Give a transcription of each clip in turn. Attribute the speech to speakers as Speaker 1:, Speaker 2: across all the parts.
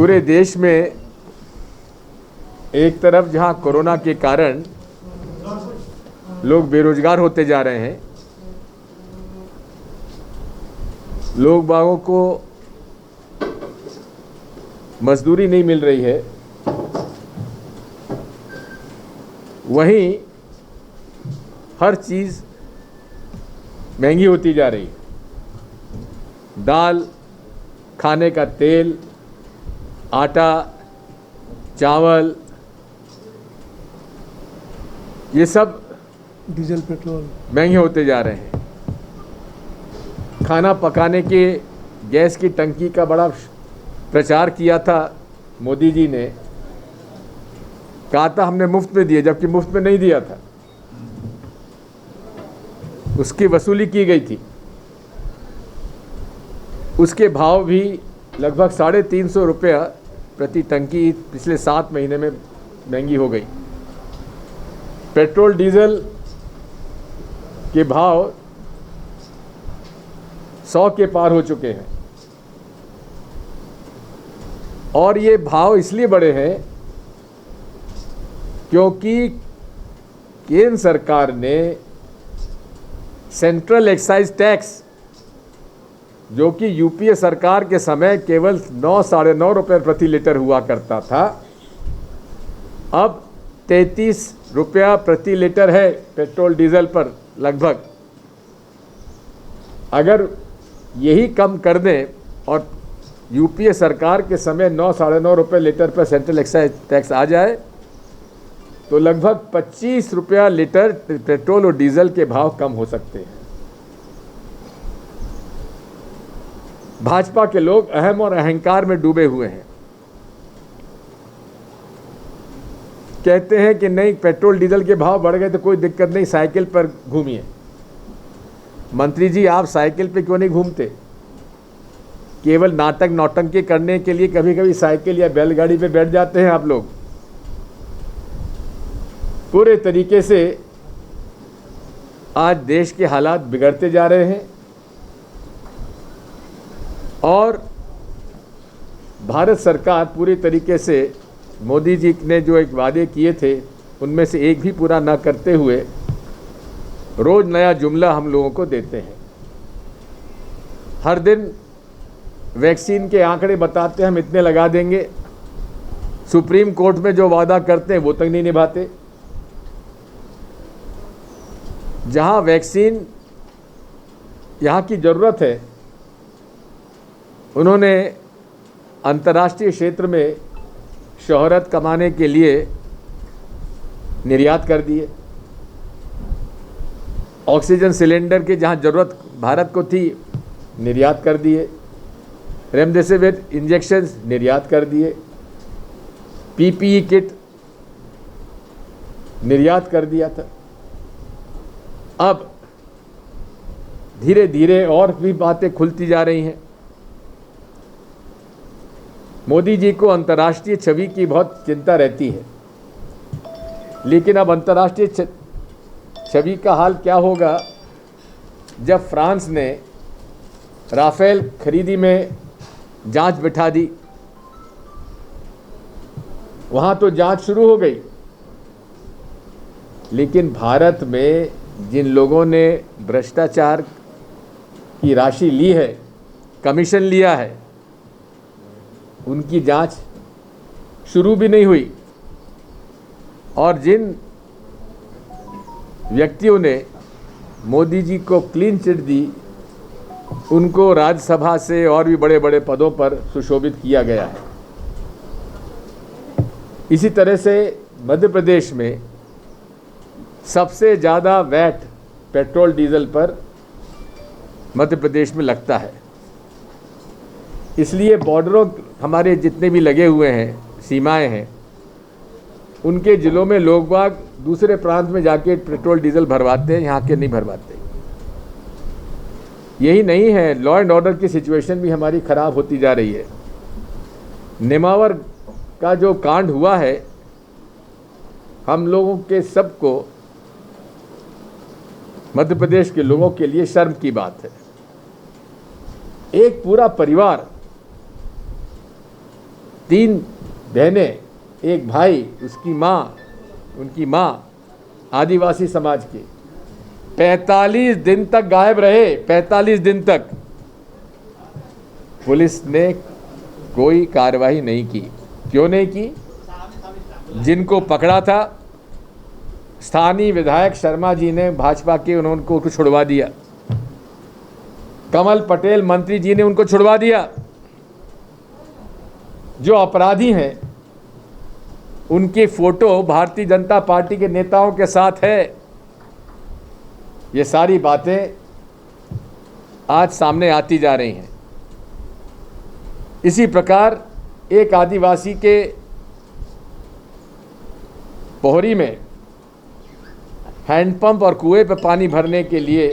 Speaker 1: पूरे देश में एक तरफ जहां कोरोना के कारण लोग बेरोजगार होते जा रहे हैं, लोग बागों को मजदूरी नहीं मिल रही है, वहीं हर चीज़ महंगी होती जा रही है। दाल, खाने का तेल, आटा, चावल, ये सब
Speaker 2: डीजल पेट्रोल
Speaker 1: महंगे होते जा रहे हैं। खाना पकाने के गैस की टंकी का बड़ा प्रचार किया था मोदी जी ने, कहा था हमने मुफ्त में दिए, जबकि मुफ्त में नहीं दिया था, उसकी वसूली की गई थी। उसके भाव भी लगभग 350 रुपया प्रति टंकी पिछले 7 महीने में महंगी हो गई। पेट्रोल डीजल के भाव 100 के पार हो चुके हैं, और ये भाव इसलिए बढ़े हैं क्योंकि केंद्र सरकार ने सेंट्रल एक्साइज टैक्स, जो कि यूपीए सरकार के समय केवल 9-9.5 रुपये प्रति लीटर हुआ करता था, अब 33 रुपया प्रति लीटर है पेट्रोल डीजल पर लगभग। अगर यही कम कर दें और यूपीए सरकार के समय 9-9.5 रुपये लीटर पर सेंट्रल एक्साइज टैक्स आ जाए, तो लगभग 25 रुपया लीटर पेट्रोल और डीजल के भाव कम हो सकते हैं। भाजपा के लोग अहम और अहंकार में डूबे हुए हैं, कहते हैं कि नहीं, पेट्रोल डीजल के भाव बढ़ गए तो कोई दिक्कत नहीं, साइकिल पर घूमिए। मंत्री जी, आप साइकिल पे क्यों नहीं घूमते? केवल नाटक नौटंकी करने के लिए कभी कभी साइकिल या बैलगाड़ी पे बैठ जाते हैं आप लोग। पूरे तरीके से आज देश के हालात बिगड़ते जा रहे हैं, और भारत सरकार पूरी तरीके से मोदी जी ने जो एक वादे किए थे उनमें से एक भी पूरा ना करते हुए रोज नया जुमला हम लोगों को देते हैं। हर दिन वैक्सीन के आंकड़े बताते हैं हम इतने लगा देंगे, सुप्रीम कोर्ट में जो वादा करते हैं वो तक नहीं निभाते। जहां वैक्सीन यहाँ की ज़रूरत है, उन्होंने अंतर्राष्ट्रीय क्षेत्र में शोहरत कमाने के लिए निर्यात कर दिए। ऑक्सीजन सिलेंडर की जहां ज़रूरत भारत को थी, निर्यात कर दिए। रेमडेसिविर इंजेक्शन्स निर्यात कर दिए। पीपीई किट निर्यात कर दिया था। अब धीरे धीरे और भी बातें खुलती जा रही हैं। मोदी जी को अंतर्राष्ट्रीय छवि की बहुत चिंता रहती है, लेकिन अब अंतर्राष्ट्रीय छवि का हाल क्या होगा जब फ्रांस ने राफेल खरीदी में जांच बिठा दी। वहाँ तो जांच शुरू हो गई, लेकिन भारत में जिन लोगों ने भ्रष्टाचार की राशि ली है, कमीशन लिया है, उनकी जांच शुरू भी नहीं हुई। और जिन व्यक्तियों ने मोदी जी को क्लीन चिट दी, उनको राज्यसभा से और भी बड़े बड़े पदों पर सुशोभित किया गया है। इसी तरह से मध्य प्रदेश में सबसे ज़्यादा वैट पेट्रोल डीजल पर मध्य प्रदेश में लगता है। इसलिए बॉर्डरों हमारे जितने भी लगे हुए हैं, सीमाएं हैं, उनके ज़िलों में लोग बाग दूसरे प्रांत में जाके पेट्रोल डीजल भरवाते हैं, यहाँ के नहीं भरवाते। यही नहीं है, लॉ एंड ऑर्डर की सिचुएशन भी हमारी ख़राब होती जा रही है। नेमावर का जो कांड हुआ है, हम लोगों के सबको, मध्य प्रदेश के लोगों के लिए शर्म की बात है। एक पूरा परिवार 3 बहनें, एक भाई, उनकी माँ आदिवासी समाज के 45 दिन तक गायब रहे। 45 दिन तक पुलिस ने कोई कार्रवाई नहीं की। क्यों नहीं की? जिनको पकड़ा था स्थानीय विधायक शर्मा जी ने, भाजपा के, उनको छुड़वा दिया। कमल पटेल मंत्री जी ने उनको छुड़वा दिया। जो अपराधी हैं उनकी फोटो भारतीय जनता पार्टी के नेताओं के साथ है। ये सारी बातें आज सामने आती जा रही हैं। इसी प्रकार एक आदिवासी के पोहरी में हैंडपंप और कुएं पर पानी भरने के लिए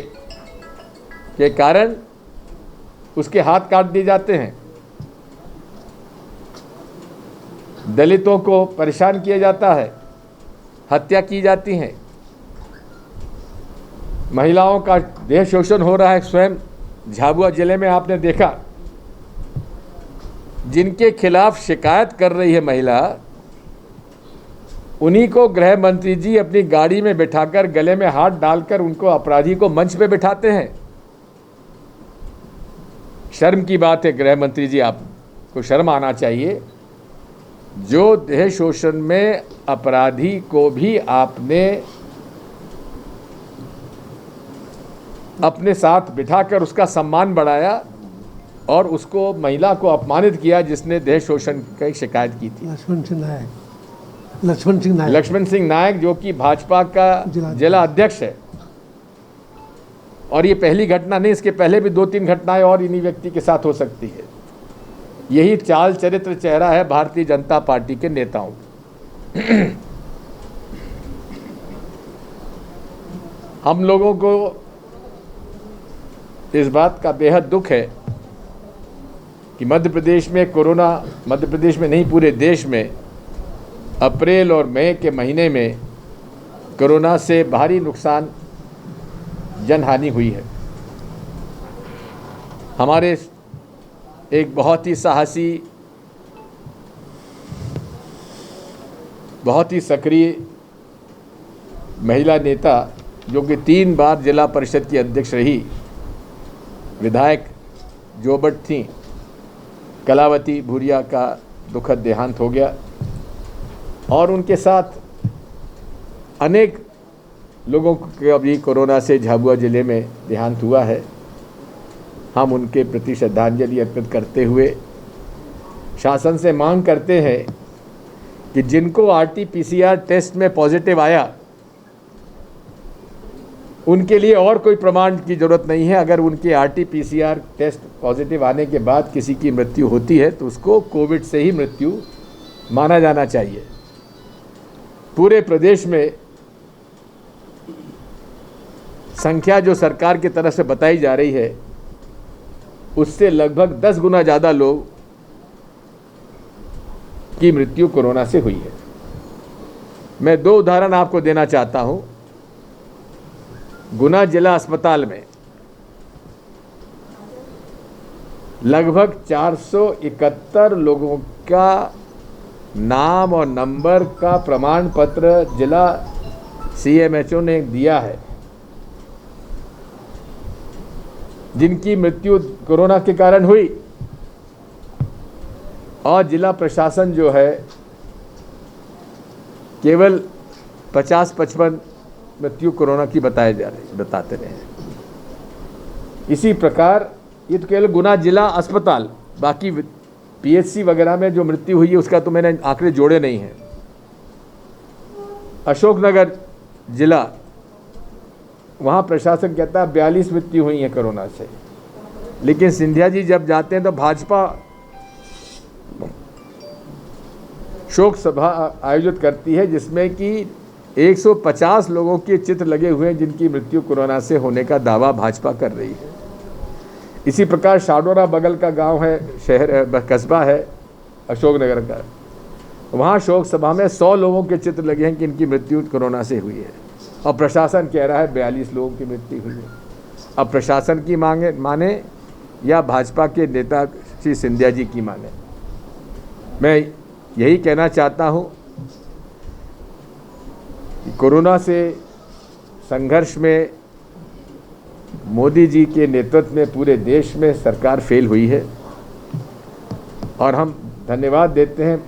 Speaker 1: के कारण उसके हाथ काट दिए जाते हैं। दलितों को परेशान किया जाता है, हत्या की जाती है, महिलाओं का देह शोषण हो रहा है। स्वयं झाबुआ जिले में आपने देखा, जिनके खिलाफ शिकायत कर रही है महिला, उन्हीं को गृह मंत्री जी अपनी गाड़ी में बिठाकर गले में हाथ डालकर उनको, अपराधी को, मंच पे बिठाते हैं। शर्म की बात है गृह मंत्री जी, आपको शर्म आना चाहिए। जो देह शोषण में अपराधी को भी आपने अपने साथ बिठाकर उसका सम्मान बढ़ाया और उसको, महिला को अपमानित किया जिसने देह शोषण की शिकायत की थी। लक्ष्मण सिंह नायक जो कि भाजपा का जिला अध्यक्ष है। और ये पहली घटना नहीं, इसके पहले भी 2-3 घटनाएं और इन्हीं व्यक्ति के साथ हो सकती है। यही चाल चरित्र चेहरा है भारतीय जनता पार्टी के नेताओं। हम लोगों को इस बात का बेहद दुख है कि मध्य प्रदेश में नहीं, पूरे देश में अप्रैल और मई के महीने में कोरोना से भारी नुकसान, जनहानि हुई है। हमारे एक बहुत ही साहसी, बहुत ही सक्रिय महिला नेता, जो कि 3 बार जिला परिषद की अध्यक्ष रही, विधायक जोबट थी, कलावती भूरिया का दुखद देहांत हो गया। और उनके साथ अनेक लोगों को अभी कोरोना से झाबुआ जिले में देहांत हुआ है। हम उनके प्रति श्रद्धांजलि अर्पित करते हुए शासन से मांग करते हैं कि जिनको RT-PCR टेस्ट में पॉजिटिव आया, उनके लिए और कोई प्रमाण की ज़रूरत नहीं है। अगर उनके RT-PCR टेस्ट पॉजिटिव आने के बाद किसी की मृत्यु होती है तो उसको कोविड से ही मृत्यु माना जाना चाहिए। पूरे प्रदेश में संख्या जो सरकार की तरफ से बताई जा रही है, उससे लगभग 10 गुना ज़्यादा लोग की मृत्यु कोरोना से हुई है। मैं 2 उदाहरण आपको देना चाहता हूं। गुना जिला अस्पताल में लगभग 471 लोगों का नाम और नंबर का प्रमाण पत्र जिला CMHO ने दिया है, जिनकी मृत्यु कोरोना के कारण हुई। और जिला प्रशासन जो है केवल 50-55 मृत्यु कोरोना की बताते रहे। इसी प्रकार ये तो केवल गुना जिला अस्पताल, बाकी PHC वगैरह में जो मृत्यु हुई है उसका तो मैंने आंकड़े जोड़े नहीं हैं। अशोकनगर जिला, वहाँ प्रशासन कहता है 42 मृत्यु हुई है कोरोना से, लेकिन सिंधिया जी जब जाते हैं तो भाजपा शोक सभा आयोजित करती है, जिसमें कि 150 लोगों के चित्र लगे हुए हैं जिनकी मृत्यु कोरोना से होने का दावा भाजपा कर रही है। इसी प्रकार शाडोरा बगल का गांव है, शहर कस्बा है अशोकनगर का, वहाँ शोक सभा में 100 लोगों के चित्र लगे हैं कि इनकी मृत्यु कोरोना से हुई है, और प्रशासन कह रहा है 42 लोगों की मृत्यु हुई है। अब प्रशासन की माने या भाजपा के नेता श्री सिंधिया जी की माने। मैं यही कहना चाहता हूं कि कोरोना से संघर्ष में मोदी जी के नेतृत्व में पूरे देश में सरकार फेल हुई है और हम धन्यवाद देते हैं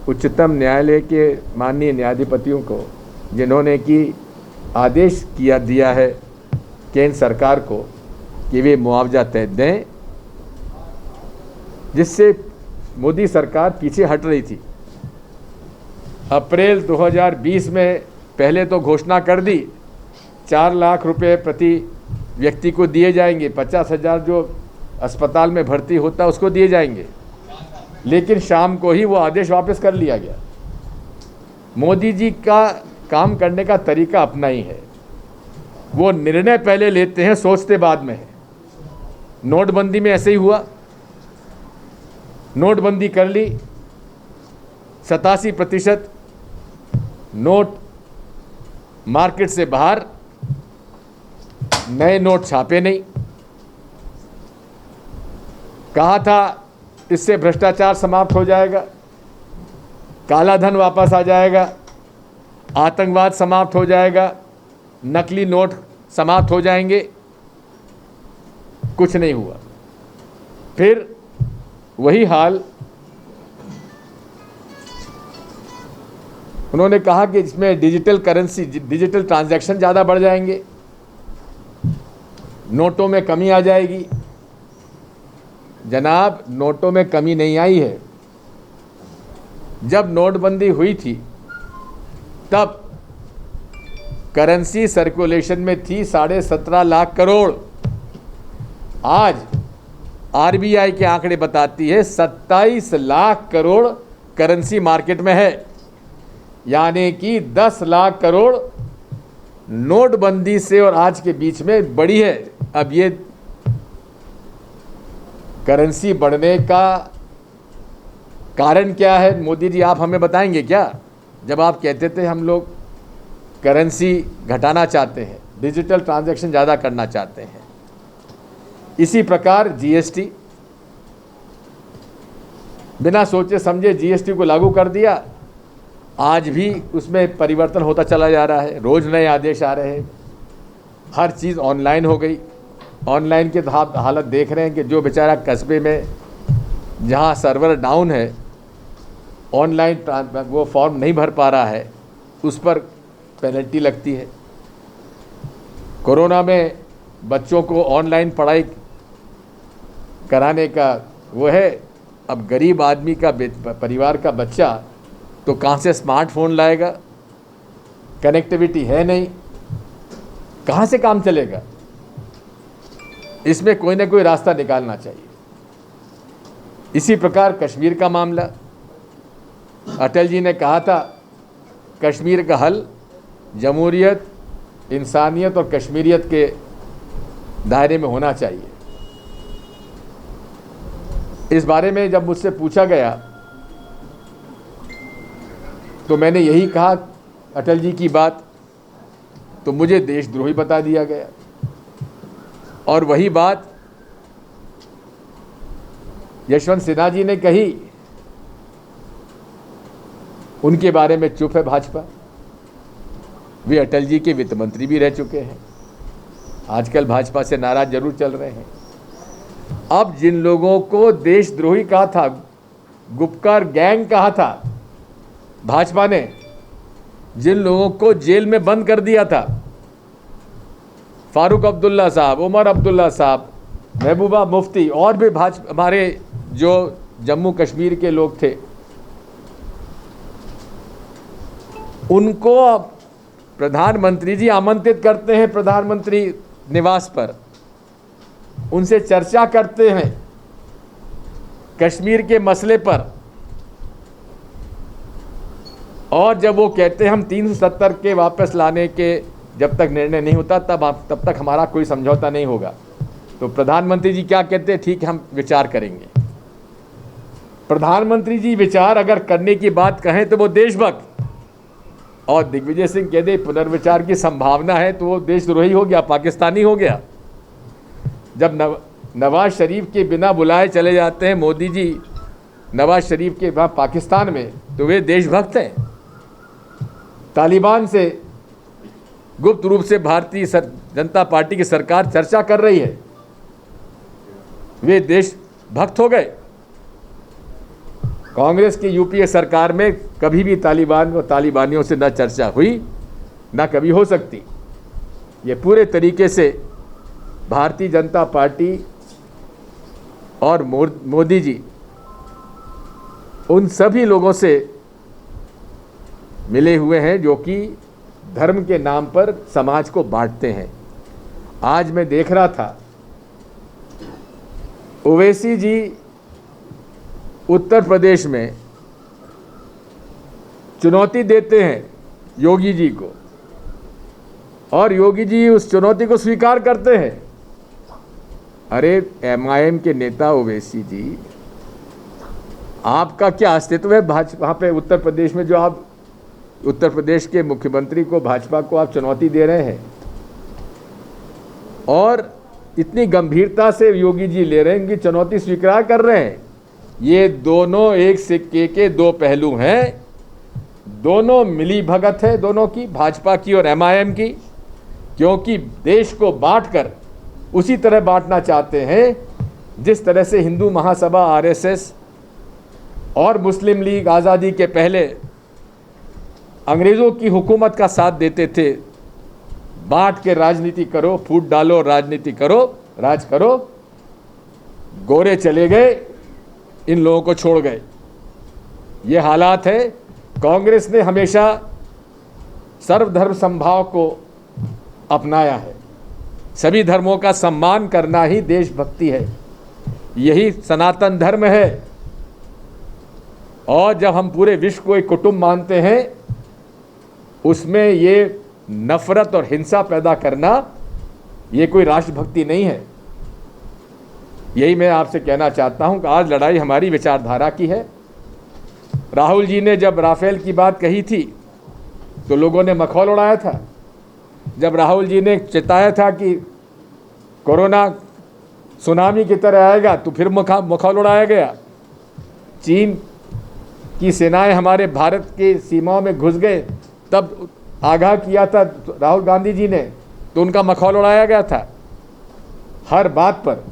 Speaker 1: उच्चतम न्यायालय के माननीय न्यायाधिपतियों को, जिन्होंने कि आदेश दिया है केंद्र सरकार को कि वे मुआवजा तय दें, जिससे मोदी सरकार पीछे हट रही थी। अप्रैल 2020 में पहले तो घोषणा कर दी 4 लाख रुपए प्रति व्यक्ति को दिए जाएंगे, 50,000 जो अस्पताल में भर्ती होता है उसको दिए जाएंगे, लेकिन शाम को ही वो आदेश वापस कर लिया गया। मोदी जी का काम करने का तरीका अपना ही है, वो निर्णय पहले लेते हैं, सोचते बाद में है। नोटबंदी में ऐसे ही हुआ, नोटबंदी कर ली, 87% नोट मार्केट से बाहर, नए नोट छापे नहीं। कहा था इससे भ्रष्टाचार समाप्त हो जाएगा, काला धन वापस आ जाएगा, आतंकवाद समाप्त हो जाएगा, नकली नोट समाप्त हो जाएंगे, कुछ नहीं हुआ। फिर वही हाल। उन्होंने कहा कि इसमें डिजिटल करेंसी, डिजिटल ट्रांजैक्शन ज़्यादा बढ़ जाएंगे, नोटों में कमी आ जाएगी। जनाब, नोटों में कमी नहीं आई है। जब नोटबंदी हुई थी तब करेंसी सर्कुलेशन में थी 17.5 लाख करोड़। आज आरबीआई के आंकड़े बताती है 27 लाख करोड़ करेंसी मार्केट में है, यानी कि 10 लाख करोड़ नोटबंदी से और आज के बीच में बढ़ी है। अब ये करेंसी बढ़ने का कारण क्या है? मोदी जी आप हमें बताएंगे क्या? जब आप कहते थे हम लोग करेंसी घटाना चाहते हैं, डिजिटल ट्रांजैक्शन ज़्यादा करना चाहते हैं। इसी प्रकार जीएसटी, बिना सोचे समझे जीएसटी को लागू कर दिया। आज भी उसमें परिवर्तन होता चला जा रहा है, रोज़ नए आदेश आ रहे हैं, हर चीज़ ऑनलाइन हो गई। ऑनलाइन की हालत देख रहे हैं कि जो बेचारा कस्बे में जहां सर्वर डाउन है, ऑनलाइन वो फॉर्म नहीं भर पा रहा है, उस पर पेनल्टी लगती है। कोरोना में बच्चों को ऑनलाइन पढ़ाई कराने का वो है। अब गरीब आदमी का परिवार का बच्चा तो कहाँ से स्मार्टफोन लाएगा? कनेक्टिविटी है नहीं, कहाँ से काम चलेगा? इसमें कोई ना कोई रास्ता निकालना चाहिए। इसी प्रकार कश्मीर का मामला, अटल जी ने कहा था कश्मीर का हल जमहूरियत, इंसानियत और कश्मीरियत के दायरे में होना चाहिए। इस बारे में जब मुझसे पूछा गया तो मैंने यही कहा अटल जी की बात, तो मुझे देशद्रोही बता दिया गया। और वही बात यशवंत सिन्हा जी ने कही, उनके बारे में चुप है भाजपा। वे अटल जी के वित्त मंत्री भी रह चुके हैं, आजकल भाजपा से नाराज जरूर चल रहे हैं। अब जिन लोगों को देशद्रोही कहा था, गुपकार गैंग कहा था भाजपा ने, जिन लोगों को जेल में बंद कर दिया था, फारूक अब्दुल्ला साहब, उमर अब्दुल्ला साहब, महबूबा मुफ्ती और भी हमारे जो जम्मू कश्मीर के लोग थे, उनको प्रधानमंत्री जी आमंत्रित करते हैं प्रधानमंत्री निवास पर, उनसे चर्चा करते हैं कश्मीर के मसले पर, और जब वो कहते हैं हम 370 के वापस लाने के जब तक निर्णय नहीं होता तब तक हमारा कोई समझौता नहीं होगा, तो प्रधानमंत्री जी क्या कहते हैं? ठीक है, हम विचार करेंगे। प्रधानमंत्री जी विचार अगर करने की बात कहें तो वो देशभक्त, और दिग्विजय सिंह कह दे पुनर्विचार की संभावना है तो वो देशद्रोही हो गया, पाकिस्तानी हो गया। जब नवाज शरीफ के बिना बुलाए चले जाते हैं मोदी जी नवाज शरीफ के वहाँ पाकिस्तान में, तो वे देशभक्त हैं। तालिबान से गुप्त रूप से भारतीय जनता पार्टी की सरकार चर्चा कर रही है, वे देशभक्त हो गए। कांग्रेस की यूपीए सरकार में कभी भी तालिबान और तालिबानियों से न चर्चा हुई, न कभी हो सकती। ये पूरे तरीके से भारतीय जनता पार्टी और मोदी जी उन सभी लोगों से मिले हुए हैं जो कि धर्म के नाम पर समाज को बांटते हैं। आज मैं देख रहा था, ओवैसी जी उत्तर प्रदेश में चुनौती देते हैं योगी जी को, और योगी जी उस चुनौती को स्वीकार करते हैं। अरे एमआईएम के नेता ओवैसी जी, आपका क्या अस्तित्व है भाजपा वहाँ पे उत्तर प्रदेश में, जो आप उत्तर प्रदेश के मुख्यमंत्री को, भाजपा को आप चुनौती दे रहे हैं और इतनी गंभीरता से योगी जी ले रहे हैं कि चुनौती स्वीकार कर रहे हैं। ये दोनों एक सिक्के के दो पहलू हैं, दोनों मिली भगत है दोनों की, भाजपा की और एमआईएम की, क्योंकि देश को बांटकर उसी तरह बांटना चाहते हैं जिस तरह से हिंदू महासभा, आरएसएस और मुस्लिम लीग आज़ादी के पहले अंग्रेज़ों की हुकूमत का साथ देते थे। बांट के राजनीति करो, फूट डालो, राजनीति करो, राज करो। गोरे चले गए, इन लोगों को छोड़ गए। ये हालात है। कांग्रेस ने हमेशा सर्वधर्म समभाव को अपनाया है। सभी धर्मों का सम्मान करना ही देशभक्ति है, यही सनातन धर्म है। और जब हम पूरे विश्व को एक कुटुंब मानते हैं, उसमें ये नफरत और हिंसा पैदा करना ये कोई राष्ट्रभक्ति नहीं है। यही मैं आपसे कहना चाहता हूं कि आज लड़ाई हमारी विचारधारा की है। राहुल जी ने जब राफेल की बात कही थी तो लोगों ने मखौल उड़ाया था। जब राहुल जी ने चेताया था कि कोरोना सुनामी की तरह आएगा तो फिर मखौल उड़ाया गया। चीन की सेनाएं हमारे भारत की सीमाओं में घुस गए तब आगाह किया था राहुल गांधी जी ने, तो उनका मखौल उड़ाया गया था। हर बात पर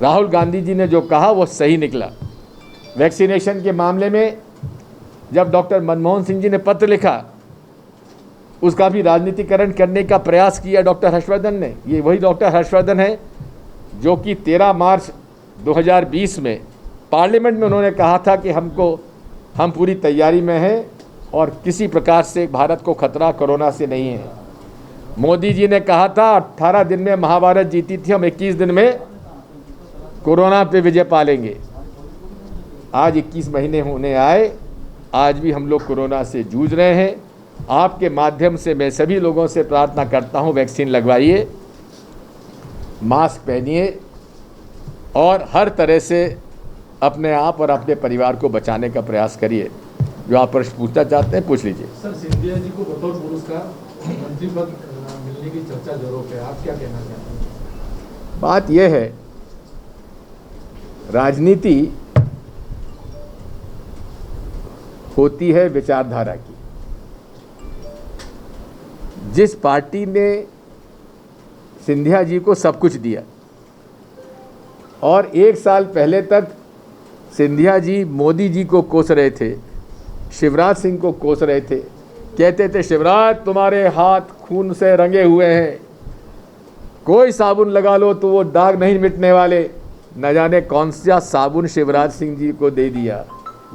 Speaker 1: राहुल गांधी जी ने जो कहा वो सही निकला। वैक्सीनेशन के मामले में जब डॉक्टर मनमोहन सिंह जी ने पत्र लिखा, उसका भी राजनीतिकरण करने का प्रयास किया डॉक्टर हर्षवर्धन ने। ये वही डॉक्टर हर्षवर्धन है जो कि 13 मार्च 2020 में पार्लियामेंट में उन्होंने कहा था कि हम पूरी तैयारी में हैं और किसी प्रकार से भारत को खतरा कोरोना से नहीं है। मोदी जी ने कहा था 18 दिन में महाभारत जीती थी, हम 21 दिन में कोरोना पे विजय पालेंगे। आज 21 महीने होने आए, आज भी हम लोग कोरोना से जूझ रहे हैं। आपके माध्यम से मैं सभी लोगों से प्रार्थना करता हूं, वैक्सीन लगवाइए, मास्क पहनिए और हर तरह से अपने आप और अपने परिवार को बचाने का प्रयास करिए। जो आप प्रश्न पूछना चाहते हैं पूछ लीजिए।
Speaker 3: सर, सिंधिया जी को बतौर पुरस्कार मंत्री पद मिलने की चर्चा जरूर है, आप क्या कहना चाहते हैं?
Speaker 1: बात यह है, राजनीति होती है विचारधारा की। जिस पार्टी ने सिंधिया जी को सब कुछ दिया और 1 साल पहले तक सिंधिया जी मोदी जी को कोस रहे थे, शिवराज सिंह को कोस रहे थे, कहते थे शिवराज तुम्हारे हाथ खून से रंगे हुए हैं, कोई साबुन लगा लो तो वो दाग नहीं मिटने वाले। न जाने कौन सा साबुन शिवराज सिंह जी को दे दिया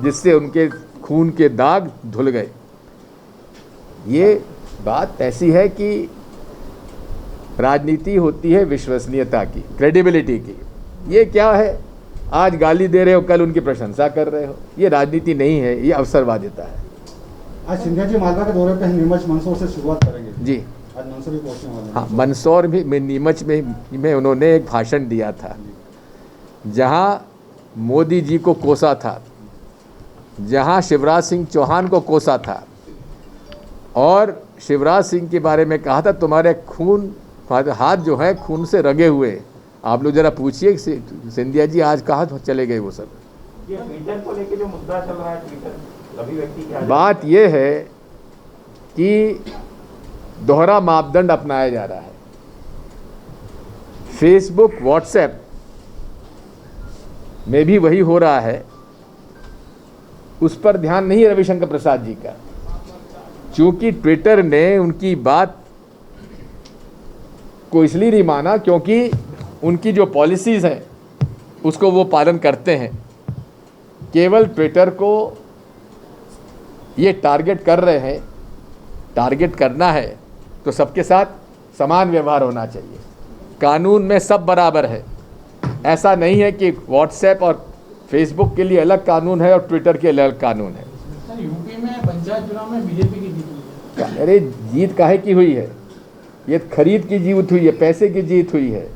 Speaker 1: जिससे उनके खून के दाग धुल गए। ये बात ऐसी है कि राजनीति होती है विश्वसनीयता की, क्रेडिबिलिटी की। ये क्या है, आज गाली दे रहे हो, कल उनकी प्रशंसा कर रहे हो। ये राजनीति नहीं है, ये अवसरवादिता है।
Speaker 4: आज सिंधिया जी मालवा के दौरे पे नीमच मंदसौर से शुरुआत करेंगे
Speaker 1: जी।
Speaker 4: आज मंदसौर भी पहुंचने वाले हैं।
Speaker 1: हाँ, मंदसौर भी, नीमच में उन्होंने एक भाषण दिया था जहाँ मोदी जी को कोसा था, जहाँ शिवराज सिंह चौहान को कोसा था और शिवराज सिंह के बारे में कहा था तुम्हारे हाथ जो है खून से रंगे हुए। आप लोग जरा पूछिए सिंधिया जी आज कहाँ चले गए वो सब।
Speaker 5: ये ट्विटर को लेके जो मुद्दा चल रहा है, ट्विटर अभिव्यक्ति की
Speaker 1: बात यह है कि दोहरा मापदंड अपनाया जा रहा है। फेसबुक, व्हाट्सएप में भी वही हो रहा है। उस पर ध्यान नहीं है रविशंकर प्रसाद जी का, क्योंकि ट्विटर ने उनकी बात को इसलिए नहीं माना क्योंकि उनकी जो पॉलिसीज़ हैं उसको वो पालन करते हैं। केवल ट्विटर को ये टारगेट कर रहे हैं। टारगेट करना है तो सबके साथ समान व्यवहार होना चाहिए। कानून में सब बराबर है। ऐसा नहीं है कि व्हाट्सएप और फेसबुक के लिए अलग कानून है और ट्विटर के लिए अलग कानून है।
Speaker 3: सर, यूपी में पंचायत चुनाव में बीजेपी की जीत हुई है।
Speaker 1: अरे जीत काहे की हुई है? ये खरीद की जीत हुई है, पैसे की जीत हुई है,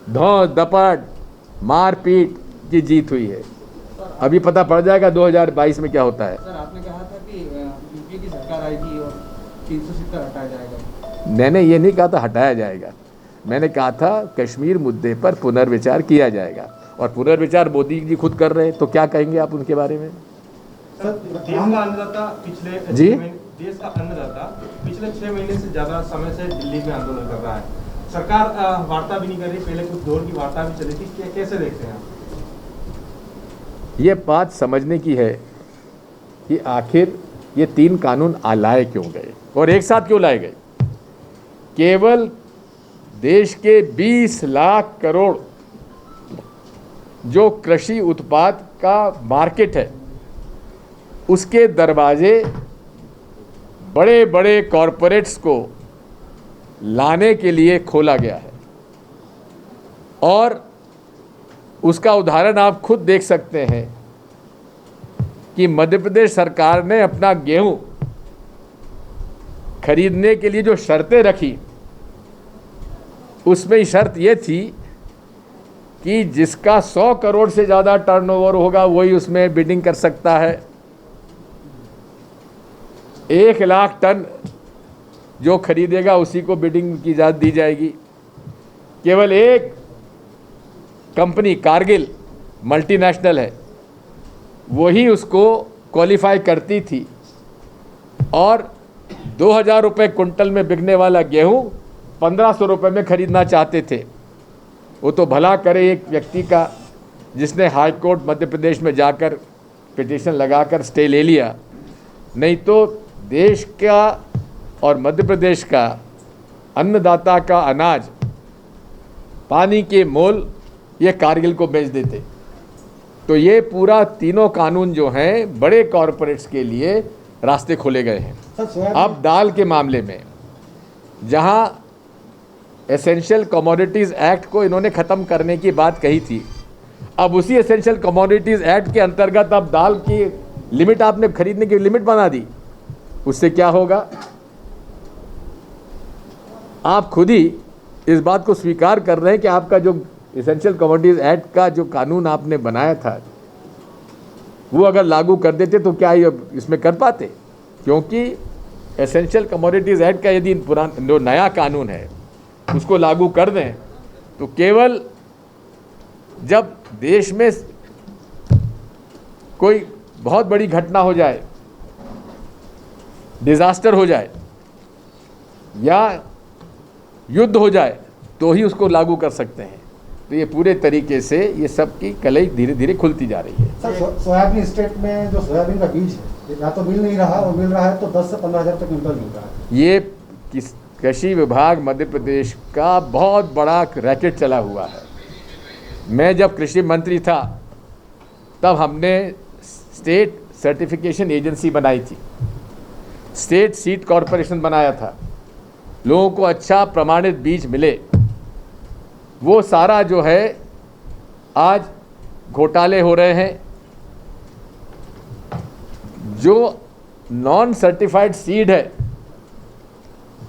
Speaker 1: धौंस दपट मारपीट की जीत हुई है। अभी पता पड़ जाएगा 2022 में क्या होता है।
Speaker 6: सर, आपने कहा था कि यूपी की सरकार आएगी और 370 हटाया जाएगा।
Speaker 1: मैंने ये नहीं कहा था हटाया जाएगा। मैंने कहा था कश्मीर मुद्दे पर पुनर्विचार किया जाएगा, और पुनर्विचार मोदी जी खुद कर रहे हैं, तो क्या कहेंगे आप उनके बारे में?
Speaker 5: देश का अन्नदाता पिछले
Speaker 1: जी?
Speaker 5: देश का अन्नदाता पिछले 6 महीने से ज्यादा समय से दिल्ली में आंदोलन कर रहा है। सरकार वार्ता भी नहीं कर रही, पहले कुछ दौर की वार्ता भी चली थी, कैसे देखते हैं आप?
Speaker 1: ये बात समझने की है कि आखिर ये 3 कानून लाए क्यों गए और एक साथ क्यों लाए गए। केवल देश के 20 लाख करोड़ जो कृषि उत्पाद का मार्केट है, उसके दरवाजे बड़े बड़े कॉरपोरेट्स को लाने के लिए खोला गया है। और उसका उदाहरण आप खुद देख सकते हैं कि मध्य प्रदेश सरकार ने अपना गेहूं खरीदने के लिए जो शर्तें रखी, उसमें शर्त ये थी कि जिसका 100 करोड़ से ज़्यादा टर्नओवर होगा वही उसमें बिडिंग कर सकता है। 1 लाख टन जो खरीदेगा उसी को बिडिंग की इजाज़त दी जाएगी। केवल एक कंपनी कारगिल मल्टीनेशनल है, वही उसको क्वालिफाई करती थी, और 2000 रुपये कुंटल में बिकने वाला गेहूं 1500 रुपये में खरीदना चाहते थे। वो तो भला करे एक व्यक्ति का जिसने हाई कोर्ट मध्य प्रदेश में जाकर पिटीशन लगाकर स्टे ले लिया, नहीं तो देश का और मध्य प्रदेश का अन्नदाता का अनाज पानी के मोल ये कारगिल को बेच देते। तो ये पूरा तीनों कानून जो हैं बड़े कॉरपोरेट्स के लिए रास्ते खोले गए हैं। अब दाल के मामले में जहां एसेंशियल कमोडिटीज़ एक्ट को इन्होंने ख़त्म करने की बात कही थी, अब उसी एसेंशियल कमोडिटीज़ एक्ट के अंतर्गत अब दाल की लिमिट आपने खरीदने की लिमिट बना दी। उससे क्या होगा? आप खुद ही इस बात को स्वीकार कर रहे हैं कि आपका जो एसेंशियल कमोडिटीज़ एक्ट का जो कानून आपने बनाया था वो अगर लागू कर देते तो क्या ये इसमें कर पाते? क्योंकि एसेंशियल कमोडिटीज़ एक्ट का यदि पुराना जो नया कानून है उसको लागू कर दें तो केवल जब देश में कोई बहुत बड़ी घटना हो जाए, डिज़ास्टर हो जाए या युद्ध हो जाए तो ही उसको लागू कर सकते हैं। तो ये पूरे तरीके से ये सब की कलई धीरे धीरे खुलती जा रही है।
Speaker 4: सर, सोयाबीन स्टेट में जो सोयाबीन का बीज है या तो मिल नहीं रहा, और मिल रहा है तो 10 से 15 हज़ार तक क्विंटल मिल रहा है।
Speaker 1: ये कृषि विभाग मध्य प्रदेश का बहुत बड़ा रैकेट चला हुआ है। मैं जब कृषि मंत्री था तब हमने स्टेट सर्टिफिकेशन एजेंसी बनाई थी, स्टेट सीड कॉरपोरेशन बनाया था, लोगों को अच्छा प्रमाणित बीज मिले। वो सारा जो है आज घोटाले हो रहे हैं। जो नॉन सर्टिफाइड सीड है,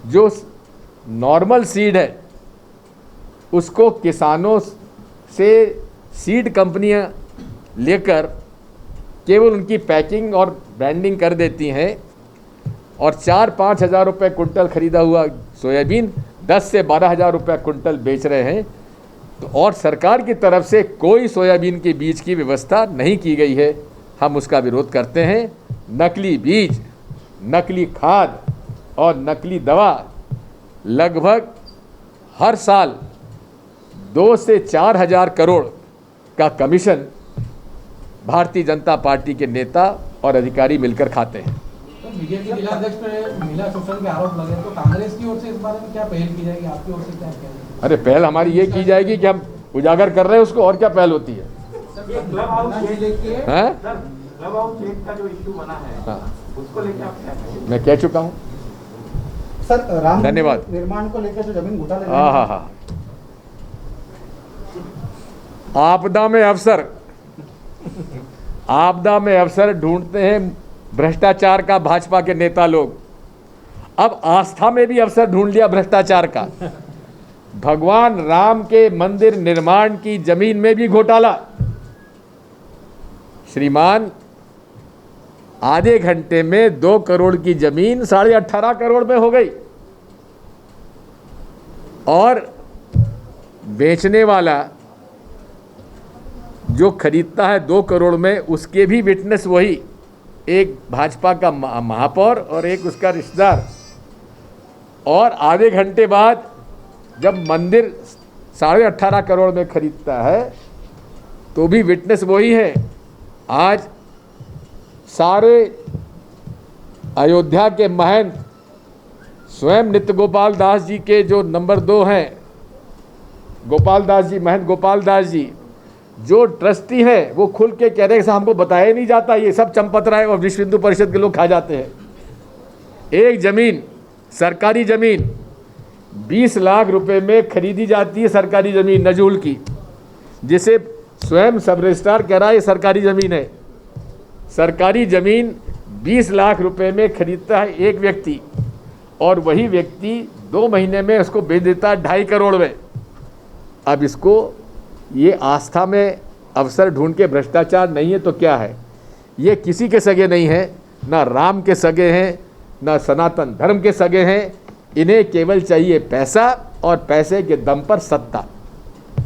Speaker 1: जो नॉर्मल सीड है, उसको किसानों से सीड कंपनियां लेकर केवल उनकी पैकिंग और ब्रांडिंग कर देती हैं, और 4-5 हज़ार रुपये कुंटल खरीदा हुआ सोयाबीन 10 से 12 हज़ार रुपये कुंटल बेच रहे हैं। तो और सरकार की तरफ से कोई सोयाबीन के बीज की व्यवस्था नहीं की गई है। हम उसका विरोध करते हैं। नकली बीज, नकली खाद और नकली दवा लगभग हर साल 2 से 4 हजार करोड़ का कमीशन भारतीय जनता पार्टी के नेता और अधिकारी मिलकर खाते हैं।
Speaker 6: बीजेपी जिला अध्यक्ष पे महिला शोषण के आरोप लगे, तो कांग्रेस की ओर से इस बारे में क्या पहल की जाएगी, आपकी ओर से क्या कहेंगे?
Speaker 1: अरे पहल हमारी ये की जाएगी कि हम उजागर कर रहे हैं उसको, और क्या पहल होती है?
Speaker 5: क्लब हाउस
Speaker 1: हैं?
Speaker 5: क्लब हाउस चेक का जो इश्यू बना है,
Speaker 1: हाँ,
Speaker 5: उसको लेकर आप क्या कहेंगे?
Speaker 1: मैं कह चुका हूँ।
Speaker 4: सर राम
Speaker 1: धन्यवाद।
Speaker 4: मंदिर निर्माण को लेकर जो जमीन घोटाले
Speaker 1: हाँ हाँ हाँ, आपदा में अवसर, आपदा में अवसर ढूंढते हैं भ्रष्टाचार का भाजपा के नेता लोग। अब आस्था में भी अवसर ढूंढ लिया भ्रष्टाचार का। भगवान राम के मंदिर निर्माण की जमीन में भी घोटाला। श्रीमान, आधे घंटे में 2 करोड़ की जमीन 18.5 करोड़ में हो गई, और बेचने वाला जो खरीदता है 2 करोड़ में, उसके भी विटनेस वही, एक भाजपा का महापौर और एक उसका रिश्तेदार। और आधे घंटे बाद जब मंदिर 18.5 करोड़ में खरीदता है तो भी विटनेस वही है। आज सारे अयोध्या के महंत स्वयं नित्य गोपाल दास जी के जो नंबर 2 हैं, गोपाल दास जी, महंत गोपाल दास जी, जो ट्रस्टी हैं, वो खुल के कह रहे हैं हमको बताया नहीं जाता, ये सब चंपत राय और विश्व हिंदू परिषद के लोग खा जाते हैं। एक जमीन, सरकारी जमीन 20 लाख रुपए में खरीदी जाती है, सरकारी जमीन नजूल की, जिसे स्वयं सब रजिस्ट्रार कह रहा है ये सरकारी जमीन है। सरकारी जमीन 20 लाख रुपए में खरीदता है एक व्यक्ति, और वही व्यक्ति 2 महीने में उसको बेच देता है 2.5 करोड़ में। अब इसको ये आस्था में अवसर ढूंढ के भ्रष्टाचार नहीं है तो क्या है? ये किसी के सगे नहीं है, ना राम के सगे हैं, ना सनातन धर्म के सगे हैं। इन्हें केवल चाहिए पैसा, और पैसे के दम पर सत्ता।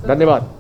Speaker 1: धन्यवाद।